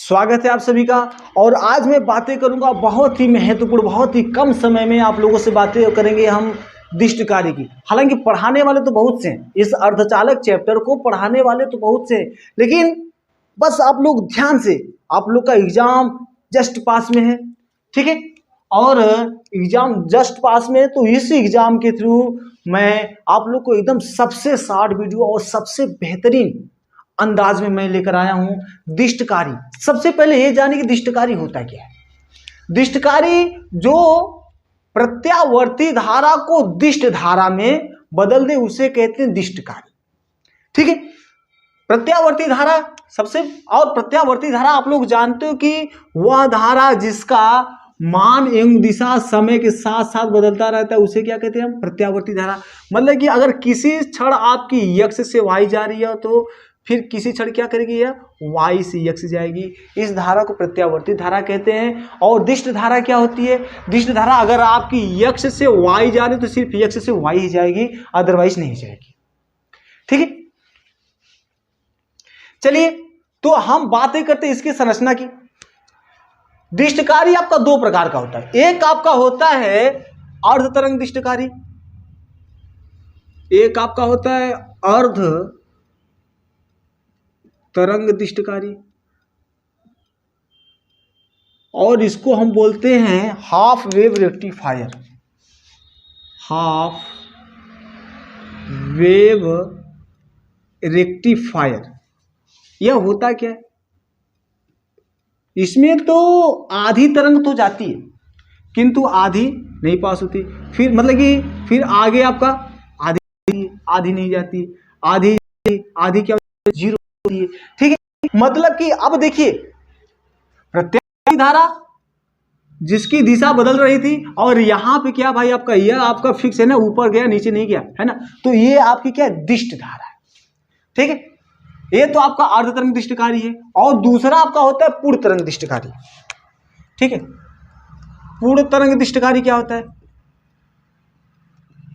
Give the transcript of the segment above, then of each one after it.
स्वागत है आप सभी का। और आज मैं बातें करूंगा बहुत ही महत्वपूर्ण, बहुत ही कम समय में आप लोगों से बातें करेंगे हम दिष्ट कार्य की। हालांकि पढ़ाने वाले तो बहुत से हैं, इस अर्धचालक चैप्टर को पढ़ाने वाले तो बहुत से हैं, लेकिन बस आप लोग ध्यान से, आप लोग का एग्जाम जस्ट पास में है, ठीक है। और एग्जाम जस्ट पास में है तो इस एग्जाम के थ्रू मैं आप लोग को एकदम सबसे शॉर्ट वीडियो और सबसे बेहतरीन अंदाज में मैं लेकर आया हूं दिष्टकारी। सबसे पहले ये जानिए कि दिष्टकारी होता क्या है। दिष्टकारी जो प्रत्यावर्ती धारा को दिष्ट धारा में बदल दे उसे कहते हैं दिष्टकारी, ठीक है। प्रत्यावर्ती धारा और प्रत्यावर्ती धारा आप लोग जानते हो कि वह धारा जिसका मान एवं दिशा समय के साथ साथ बदलता रहता है उसे क्या कहते हैं हम, प्रत्यावर्ती धारा। मतलब कि अगर किसी क्षण आपकी यक्ष से वाई जा रही है तो फिर किसी क्षण क्या करेगी, यह वाई से यक्ष जाएगी। इस धारा को प्रत्यावर्ती धारा कहते हैं। और दिष्ट धारा क्या होती है? दिष्ट धारा अगर आपकी यक्ष से वाई जा रही तो सिर्फ यक्ष से वाई ही जाएगी, अदरवाइज नहीं जाएगी, ठीक है। चलिए तो हम बातें करते हैं इसकी संरचना की। दिष्टकारी आपका दो प्रकार का होता है। एक आपका होता है अर्ध तरंग दिष्टकारी, एक आपका होता है अर्ध तरंग दिष्टकारी, और इसको हम बोलते हैं half wave rectifier. Half wave rectifier यह होता क्या है? इसमें तो आधी तरंग तो जाती है किंतु आधी नहीं पास होती। फिर मतलब कि फिर आगे आपका आधी नहीं जाती, आधी क्या होती है? जीरो होती है, ठीक है। मतलब कि अब देखिए प्रत्यावर्ती धारा जिसकी दिशा बदल रही थी और यहां पे क्या भाई आपका यह आपका फिक्स है ना, ऊपर गया नीचे नहीं गया है ना, तो ये आपकी क्या है, दिष्ट धारा है, ठीक है। ये तो आपका अर्ध तरंग दिष्टकारी है। और दूसरा आपका होता है पूर्ण तरंग दिष्टकारी, ठीक है। पूर्ण तरंग दिष्टकारी क्या होता है?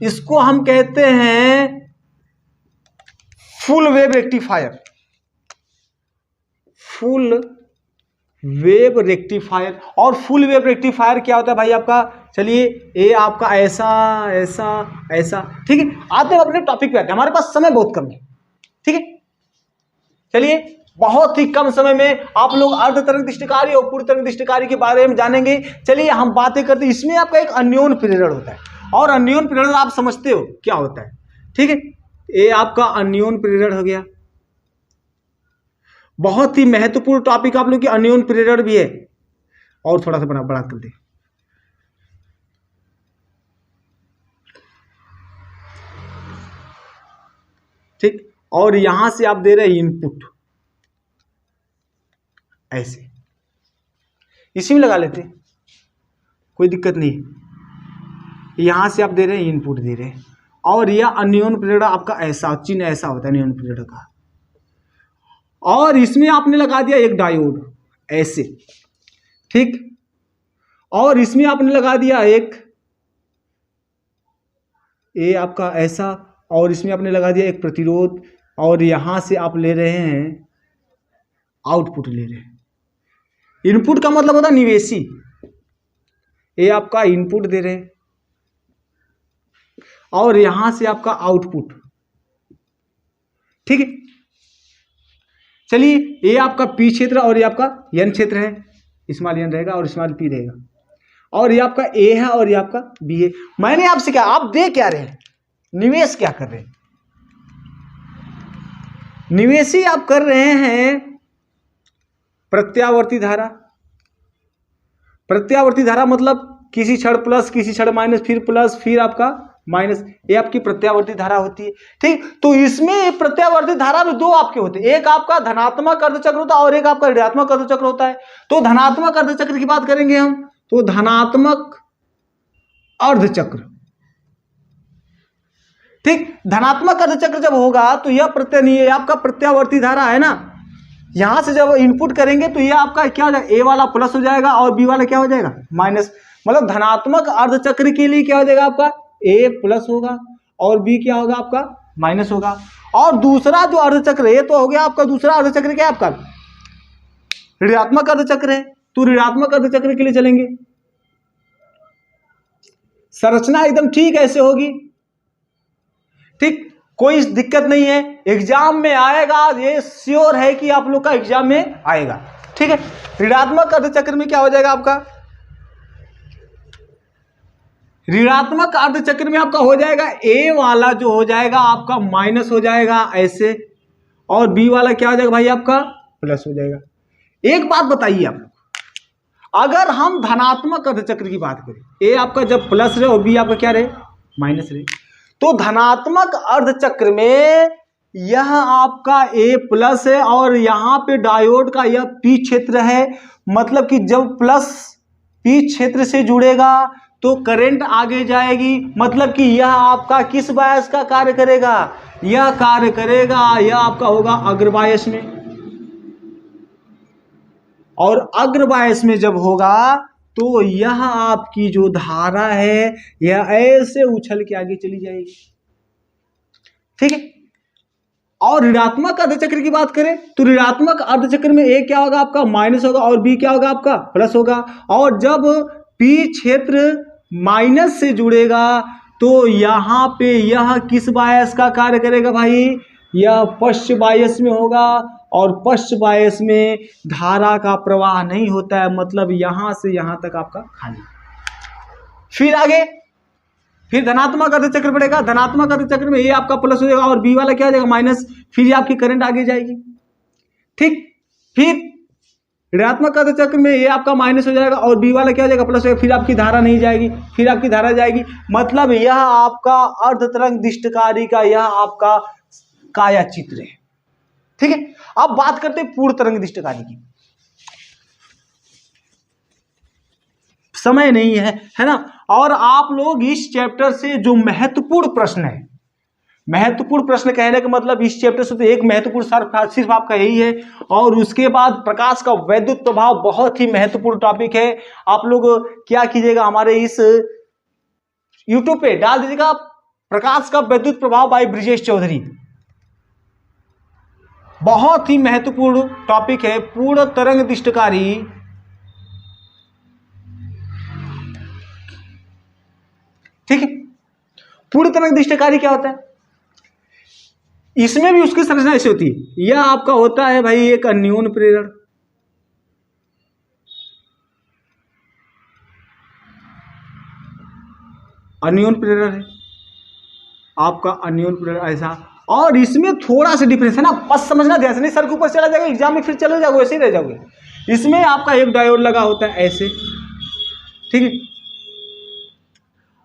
इसको हम कहते हैं full wave rectifier. Full wave rectifier. और फुल वेव रेक्टिफायर क्या होता है भाई आपका? चलिए ये आपका ऐसा ऐसा ऐसा, ठीक है। आते हैं अपने टॉपिक पे आते हैं, हमारे पास समय बहुत कम है, ठीक है। चलिए बहुत ही कम समय में आप लोग अर्ध तरंग दिष्टकारी और पूर्ण तरंग दिष्टकारी के बारे में जानेंगे। चलिए हम बातें करते हैं। इसमें आपका एक अन्योन प्रेरण होता है, और अन्योन प्रेरण आप समझते हो क्या होता है, ठीक है। ये आपका अन्योन प्रेरण हो गया। बहुत ही महत्वपूर्ण टॉपिक आप लोग की अन्योन प्रेरण भी है। और थोड़ा सा बड़ा कर दे, ठीक। और यहां से आप दे रहे हैं इनपुट, ऐसे इसी में लगा लेते हैं, कोई दिक्कत नहीं। यहां से आप दे रहे हैं इनपुट दे रहे हैं, और यह अन्योन प्रेरण आपका ऐसा चिन्ह ऐसा होता है अन्योन प्रेरण का। और इसमें आपने लगा दिया एक डायोड ऐसे, ठीक। और इसमें आपने लगा दिया एक ये आपका ऐसा, और इसमें आपने लगा दिया एक प्रतिरोध। और यहां से आप ले रहे हैं आउटपुट ले रहे हैं। इनपुट का मतलब होता है निवेशी। ये आपका इनपुट दे रहे हैं और यहां से आपका आउटपुट, ठीक है। चलिए ये आपका पी क्षेत्र और ये आपका एन क्षेत्र है, स्मॉल एन रहेगा और स्मॉल पी रहेगा। और ये आपका ए है और ये आपका बी है। मैंने आपसे क्या, आप दे क्या रहे हैं, निवेश क्या कर रहे हैं? निवेशी आप कर रहे हैं प्रत्यावर्ती धारा। प्रत्यावर्ती धारा मतलब किसी क्षण प्लस किसी क्षण माइनस, फिर प्लस फिर आपका माइनस, ये आपकी प्रत्यावर्ती धारा होती है, ठीक। तो इसमें प्रत्यावर्ती धारा में दो आपके होते हैं, एक आपका धनात्मक अर्धचक्र होता है और एक आपका ऋणात्मक अर्धचक्र होता है। तो धनात्मक अर्धचक्र की बात करेंगे हम, तो धनात्मक अर्धचक्र, ठीक। धनात्मक अर्धचक्र जब होगा तो यह आपका प्रत्यावर्ती धारा है ना, यहां से जब इनपुट करेंगे तो यह आपका क्या हो जाएगा, ए वाला प्लस हो जाएगा और बी वाला क्या हो जाएगा, माइनस। मतलब धनात्मक अर्धचक्र के लिए क्या हो जाएगा आपका, ए प्लस होगा और बी क्या होगा आपका, माइनस होगा। और दूसरा जो अर्धचक्र है तो हो गया आपका दूसरा अर्धचक्र क्या है आपका, ऋणात्मक अर्धचक्र है तो ऋणात्मक अर्धचक्र के लिए चलेंगे। संरचना एकदम ठीक ऐसे होगी, ठीक, कोई दिक्कत नहीं है, एग्जाम में आएगा, ये श्योर है कि आप लोग का एग्जाम में आएगा। ठीक है, ऋणात्मक अर्धचक्र में क्या हो जाएगा आपका, ऋणात्मक अर्धचक्र में आपका हो जाएगा ए वाला जो हो जाएगा आपका माइनस हो जाएगा ऐसे, और बी वाला क्या हो जाएगा भाई आपका प्लस हो जाएगा। एक बात बताइए आप लोग, अगर हम धनात्मक अर्धचक्र की बात करें, ए आपका जब प्लस रहे और बी आपका क्या रहे माइनस रहे, तो धनात्मक अर्धचक्र में यह आपका ए प्लस है और यहां पे डायोड का यह पी क्षेत्र है, मतलब कि जब प्लस पी क्षेत्र से जुड़ेगा तो करंट आगे जाएगी, मतलब कि यह आपका किस बायस का कार्य करेगा, यह कार्य करेगा, यह आपका होगा अग्रबायस में, और अग्रबायस में जब होगा तो यह आपकी जो धारा है यह ऐसे उछल के आगे चली जाएगी। ठीक है, और ऋणात्मक अर्धचक्र की बात करें तो ऋणात्मक अर्धचक्र में ए क्या होगा आपका माइनस होगा और बी क्या होगा आपका प्लस होगा, और जब पी क्षेत्र माइनस से जुड़ेगा तो यहां पे यह किस बायस का कार्य करेगा भाई, यह पश्च बायस में होगा, और पश्च बायस में धारा का प्रवाह नहीं होता है, मतलब यहां से यहां तक आपका खाली। फिर आगे फिर धनात्मक अर्धचक्र पड़ेगा, धनात्मक अर्धचक्र में ये आपका प्लस हो जाएगा और बी वाला क्या हो जाएगा माइनस, फिर ये आपकी करंट आगे जाएगी। ठीक, फिर ऋणात्मक अर्धचक्र में ये आपका माइनस हो जाएगा और बी वाला क्या हो जाएगा प्लस हो जाएगा, फिर आपकी धारा नहीं जाएगी, फिर आपकी धारा जाएगी, मतलब यह आपका अर्धतरंग दिष्टकारी का यह आपका काया चित्र है। ठीक है, अब बात करते हैं पूर्ण तरंग दिष्टकारी की, समय नहीं है ना, और आप लोग इस चैप्टर से जो महत्वपूर्ण प्रश्न है, महत्वपूर्ण प्रश्न कहने का मतलब इस चैप्टर से तो एक महत्वपूर्ण सिर्फ आपका यही है, और उसके बाद प्रकाश का वैद्युत प्रभाव बहुत ही महत्वपूर्ण टॉपिक है। आप लोग क्या कीजिएगा, हमारे इस यूट्यूब पे डाल दीजिएगा प्रकाश का वैद्युत प्रभाव बाय ब्रिजेश चौधरी, बहुत ही महत्वपूर्ण टॉपिक है पूर्ण तरंग दिष्टकारी। ठीक है, पूर्ण तरंग दिष्टकारी क्या होता है, इसमें भी उसकी संरचना ऐसी होती है, यह आपका होता है भाई एक अन्योन प्रेरण, अन्योन प्रेरण है आपका, अन्योन प्रेरण ऐसा, और इसमें थोड़ा सा डिफरेंस है ना, बस समझना ध्यान से, नहीं सर के ऊपर चला जाएगा एग्जाम में फिर चले जाओगे वैसे ही रह जाओगे। इसमें आपका एक डायोड लगा होता है ऐसे, ठीक है,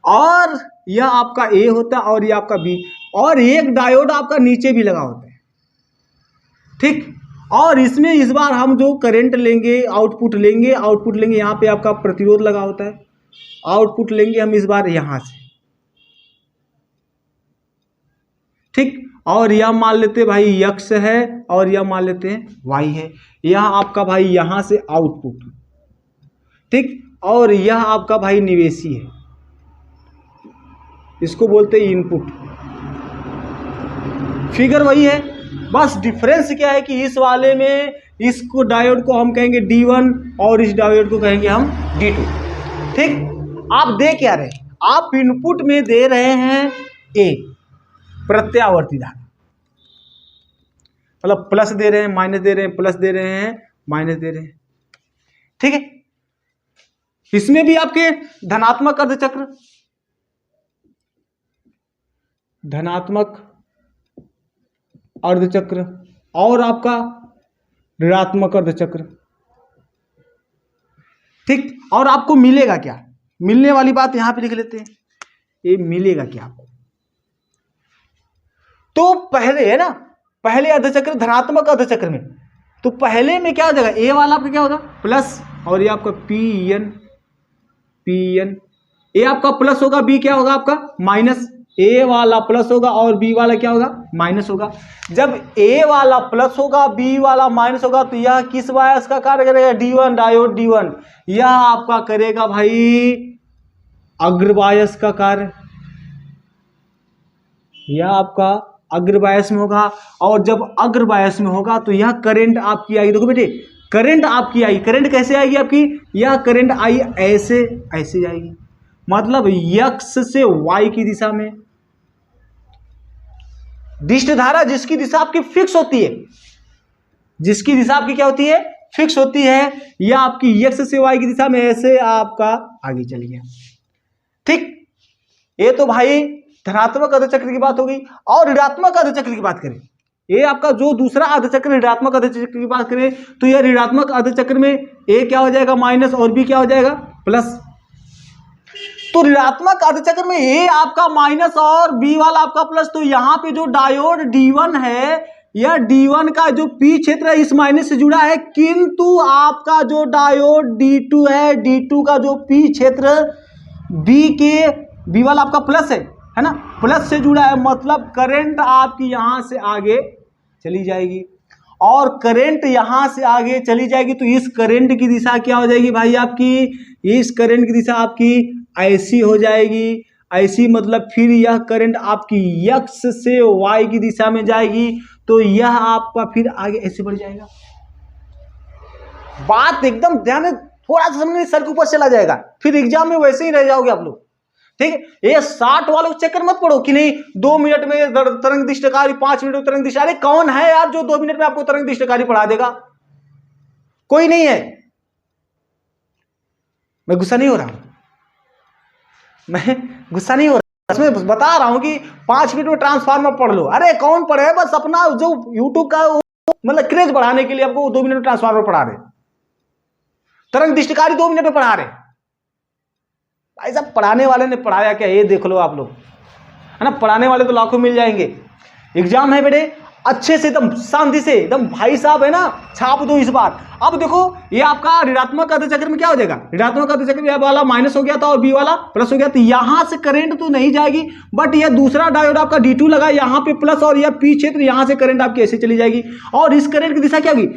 और यह आपका ए होता है और यह आपका बी, और एक डायोड आपका नीचे भी लगा होता है। ठीक, और इसमें इस बार हम जो करंट लेंगे आउटपुट लेंगे यहाँ पे आपका प्रतिरोध लगा होता है, आउटपुट लेंगे हम इस बार यहां से। ठीक, और यह मान लेते हैं भाई x है और यह मान लेते हैं y है, यह आपका भाई यहां से आउटपुट, ठीक, और यह आपका भाई निवेशी है, इसको बोलते हैं इनपुट। फिगर वही है, बस डिफरेंस क्या है कि इस वाले में इसको डायोड को हम कहेंगे D1 और इस डायोड को कहेंगे हम D2। ठीक, आप दे क्या रहे, आप इनपुट में दे रहे हैं A प्रत्यावर्ती धारा, मतलब प्लस दे रहे हैं माइनस दे रहे हैं, प्लस दे रहे हैं माइनस दे रहे हैं। ठीक है, इसमें भी आपके धनात्मक अर्धचक्र, धनात्मक अर्धचक्र और आपका ऋणात्मक अर्धचक्र। ठीक, और आपको मिलेगा क्या, मिलने वाली बात यहां पे लिख लेते हैं, ये मिलेगा क्या आपको, तो पहले है ना, पहले अर्धचक्र धनात्मक अर्धचक्र में, तो पहले में क्या हो जाएगा, ए वाला आपका क्या होगा प्लस, और ये आपका पी एन, ए आपका प्लस होगा, बी क्या होगा आपका माइनस, ए वाला प्लस होगा और बी वाला क्या होगा माइनस होगा। जब ए वाला प्लस होगा बी वाला माइनस होगा तो यह किस बायस का कार्य करेगा, D1 डायोड D1, यह आपका करेगा भाई अग्रबायस का कार्य, यह आपका अग्रबायस में होगा, और जब अग्रबायस में होगा तो यह करंट आपकी आएगी, देखो बेटे करंट आपकी आई, करंट कैसे आएगी आपकी, यह करंट आई ऐसे ऐसे जाएगी, मतलब x से y की दिशा में। दिष्ट धारा जिसकी दिशा आपकी फिक्स होती है, जिसकी दिशा आपकी क्या होती है, फिक्स होती है, यह आपकी x से y की दिशा में ऐसे आपका आगे चली गया। ठीक, ये तो भाई धनात्मक अर्धचक्र की बात हो गई। और ऋणात्मक अर्धचक्र की बात करें, ये आपका जो दूसरा अर्धचक्र ऋणात्मक अर्धचक्र की बात करें तो यह ऋणात्मक अर्धचक्र में ए क्या हो जाएगा माइनस और बी क्या हो जाएगा प्लस। तो ऋणात्मक अर्धचक्र में ए आपका माइनस और बी वाला आपका प्लस, तो यहां पे जो डायोड D1 है, यह D1 का जो पी क्षेत्र है इस माइनस से जुड़ा है, किंतु आपका जो डायोड D2 है, D2 का जो पी क्षेत्र बी वाला आपका प्लस है ना, प्लस से जुड़ा है, मतलब करंट आपकी यहां से आगे चली जाएगी। और करंट यहां से आगे चली जाएगी तो इस करंट की दिशा क्या हो जाएगी भाई आपकी, इस करंट की दिशा आपकी ऐसी हो जाएगी, ऐसी मतलब फिर यह करंट आपकी x से y की दिशा में जाएगी, तो यह आपका फिर आगे ऐसे बढ़ जाएगा। बात एकदम ध्यान में थोड़ा सा समझने, सर के ऊपर चला जाएगा, फिर एग्जाम में वैसे ही रह जाओगे आप लोग। ठीक है, ये 60 वालों को चक्कर मत पड़ो कि नहीं 2 मिनट में तरंग दिष्टकारी, 5 मिनट में तरंग दिष्टकारी। अरे कौन है यार जो 2 मिनट में आपको तरंग दिष्टकारी पढ़ा देगा, कोई नहीं है। मैं गुस्सा नहीं हो रहा हूं, मैं गुस्सा नहीं हो रहा, इसमें बता रहा हूं कि 5 मिनट में ट्रांसफार्मर पढ़ लो। अरे कौन पढ़े, बस अपना जो यूट्यूब का मतलब क्रेज बढ़ाने के लिए आपको 2 मिनट में ट्रांसफार्मर पढ़ा रहे, तरंग दिष्टकारी 2 मिनट में पढ़ा रहे। भाई साहब पढ़ाने वाले ने पढ़ाया क्या, ये देख लो आप लोग, है ना। पढ़ाने वाले तो लाखों मिल जाएंगे। एग्जाम है बेटे, अच्छे से एकदम शांति से, एकदम भाई साहब है ना, छाप दो इस बार। अब देखो ये आपका ऋणात्मक अर्धचक्र में क्या हो जाएगा, ऋणात्मक अर्धचक्र में वाला माइनस हो गया था और बी वाला प्लस हो गया, तो यहां से करंट तो नहीं जाएगी, बट यह दूसरा डायोड आपका D2 लगा यहाँ पे प्लस, और यह पी क्षेत्र यहां से करंट आपकी ऐसे चली जाएगी। और इस करंट की दिशा क्या होगी,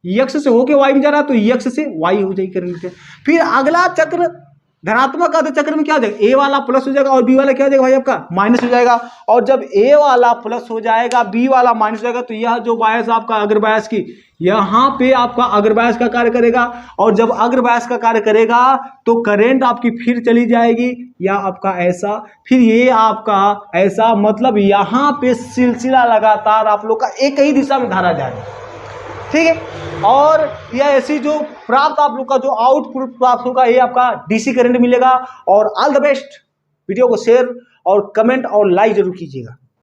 x से होके y में जा रहा है, तो x से y हो जाएगी करंट। फिर अगला चक्र धनात्मक अर्धचक्र में क्या हो जाएगा, ए वाला प्लस हो जाएगा और बी वाला क्या हो जाएगा भाई आपका माइनस हो जाएगा। और जब ए वाला प्लस हो जाएगा बी वाला माइनस हो जाएगा, तो यह जो बायस आपका अग्रबायस की यहां पे आपका अग्रबायस का कार्य करेगा, और जब अग्रबायस का कार्य करेगा तो करंट आपकी फिर चली जाएगी या आपका ऐसा, फिर ये आपका ऐसा, मतलब यहां पे सिलसिला लगातार आप लोग का एक ही दिशा में धारा जाएगा। ठीक है, और यह ऐसी जो प्राप्त आप लोग का जो आउटपुट प्राप्त होगा, ये आपका डीसी करंट मिलेगा। और ऑल द बेस्ट, वीडियो को शेयर और कमेंट और लाइक जरूर कीजिएगा।